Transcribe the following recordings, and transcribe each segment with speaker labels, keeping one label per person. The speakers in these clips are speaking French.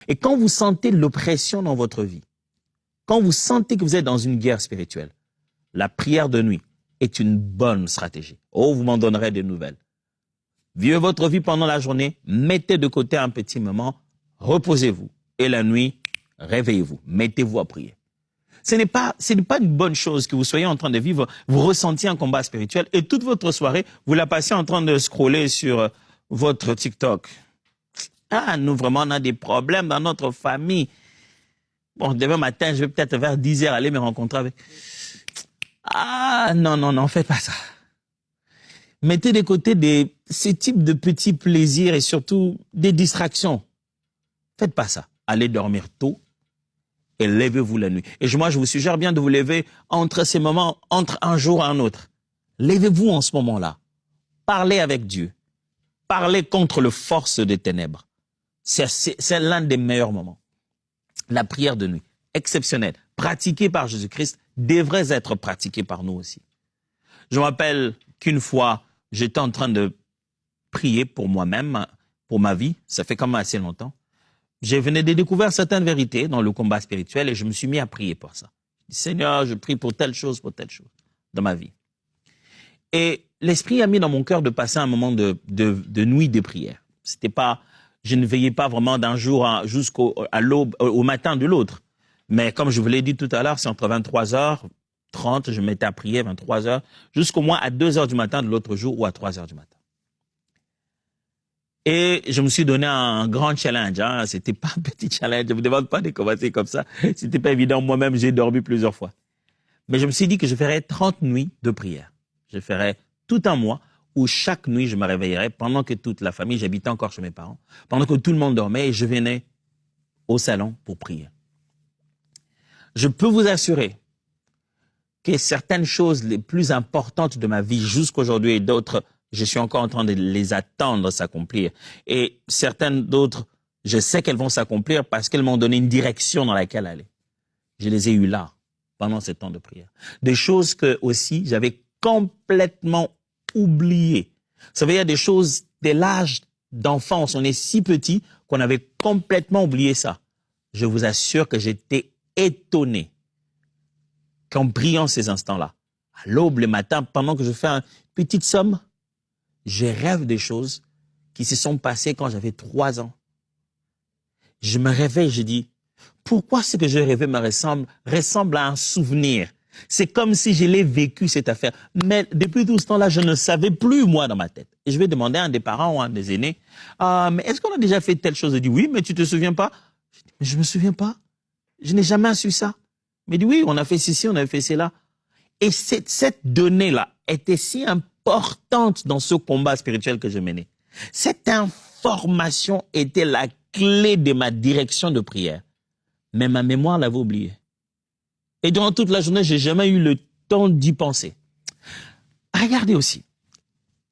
Speaker 1: Et quand vous sentez l'oppression dans votre vie, quand vous sentez que vous êtes dans une guerre spirituelle, la prière de nuit est une bonne stratégie. Oh, vous m'en donnerez des nouvelles. Vivez votre vie pendant la journée, mettez de côté un petit moment, reposez-vous. Et la nuit, réveillez-vous, mettez-vous à prier. Ce n'est pas une bonne chose que vous soyez en train de vivre, vous ressentiez un combat spirituel et toute votre soirée, vous la passez en train de scroller sur votre TikTok. Ah, nous vraiment, on a des problèmes dans notre famille. Bon, demain matin, je vais peut-être vers 10h aller me rencontrer avec... Ah, non, faites pas ça. Mettez de côté ces types de petits plaisirs et surtout des distractions. Faites pas ça. Allez dormir tôt et levez-vous la nuit. Et moi, je vous suggère bien de vous lever entre ces moments, entre un jour et un autre. Levez-vous en ce moment-là. Parlez avec Dieu. Parlez contre les forces des ténèbres. C'est l'un des meilleurs moments. La prière de nuit, exceptionnelle, pratiquée par Jésus-Christ, devrait être pratiquée par nous aussi. Je me rappelle qu'une fois, j'étais en train de prier pour moi-même, pour ma vie, ça fait quand même assez longtemps. Je venais de découvrir certaines vérités dans le combat spirituel et je me suis mis à prier pour ça. Je dis, Seigneur, je prie pour telle chose dans ma vie. Et l'Esprit a mis dans mon cœur de passer un moment de nuit de prière. C'était pas, je ne veillais pas vraiment d'un jour jusqu'au l'aube, au matin de l'autre. Mais comme je vous l'ai dit tout à l'heure, c'est entre 23h30, je me mettais à prier, 23h, jusqu'au moins à 2h du matin de l'autre jour ou à 3h du matin. Et je me suis donné un grand challenge. Hein. C'était pas un petit challenge. Je ne vous demande pas de commencer comme ça. C'était pas évident. Moi-même, j'ai dormi plusieurs fois. Mais je me suis dit que je ferais 30 nuits de prière. Je ferais tout un mois où chaque nuit, je me réveillerais pendant que toute la famille, j'habitais encore chez mes parents, pendant que tout le monde dormait et je venais au salon pour prier. Je peux vous assurer que certaines choses les plus importantes de ma vie jusqu'aujourd'hui et d'autres, je suis encore en train de les attendre s'accomplir. Et certaines d'autres, je sais qu'elles vont s'accomplir parce qu'elles m'ont donné une direction dans laquelle aller. Je les ai eues là, pendant ce temps de prière. Des choses que aussi j'avais complètement oubliées. Vous savez, il y a des choses, dès l'âge d'enfance, on est si petit qu'on avait complètement oublié ça. Je vous assure que j'étais étonné qu'en priant ces instants-là, à l'aube, le matin, pendant que je fais une petite somme, je rêve des choses qui se sont passées quand j'avais 3 ans. Je me réveille, je dis, pourquoi ce que je rêvais me ressemble à un souvenir? C'est comme si je l'ai vécu, cette affaire. Mais depuis tout ce temps-là, je ne savais plus, moi, dans ma tête. Et je vais demander à un des parents ou à un des aînés, mais est-ce qu'on a déjà fait telle chose? Il dit, oui, mais tu te souviens pas? Je dis, mais je me souviens pas. Je n'ai jamais su ça. Mais il dit, oui, on a fait ceci, on a fait cela. Et cette donnée-là était si importante dans ce combat spirituel que je menais. Cette information était la clé de ma direction de prière. Mais ma mémoire l'avait oubliée. Et durant toute la journée, j'ai jamais eu le temps d'y penser. Regardez aussi.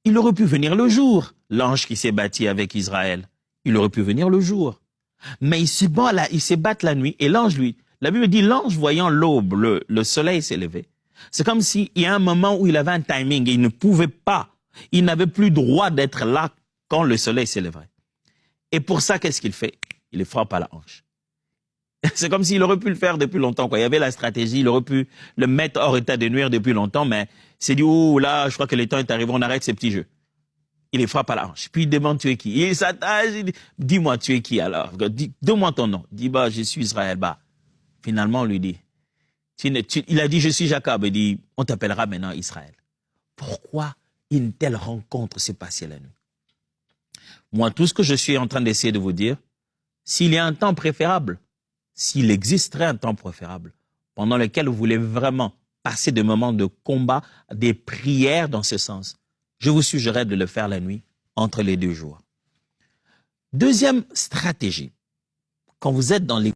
Speaker 1: Il aurait pu venir le jour, l'ange qui s'est battu avec Israël. Il aurait pu venir le jour. Mais il se bat la nuit et l'ange, lui, la Bible dit, l'ange voyant l'aube, le soleil s'est levé. C'est comme s'il y a un moment où il avait un timing et il ne pouvait pas, il n'avait plus droit d'être là quand le soleil s'élèverait. Et pour ça, qu'est-ce qu'il fait? Il le frappe à la hanche. C'est comme s'il aurait pu le faire depuis longtemps, quoi. Il y avait la stratégie, il aurait pu le mettre hors état de nuire depuis longtemps, mais c'est dit, oh là, je crois que le temps est arrivé, on arrête ces petits jeux. Il les frappe à la hanche. Puis il demande, tu es qui? Il s'attache, il dit, dis-moi, tu es qui alors? Donne-moi ton nom. Il dit, bah, je suis Israël. Bah, finalement, on lui dit, il a dit, je suis Jacob. Il dit, on t'appellera maintenant Israël. Pourquoi une telle rencontre s'est passée la nuit? Moi, tout ce que je suis en train d'essayer de vous dire, s'il y a un temps préférable, s'il existerait un temps préférable, pendant lequel vous voulez vraiment passer des moments de combat, des prières dans ce sens, je vous suggérerais de le faire la nuit, entre les 2 jours. Deuxième stratégie, quand vous êtes dans les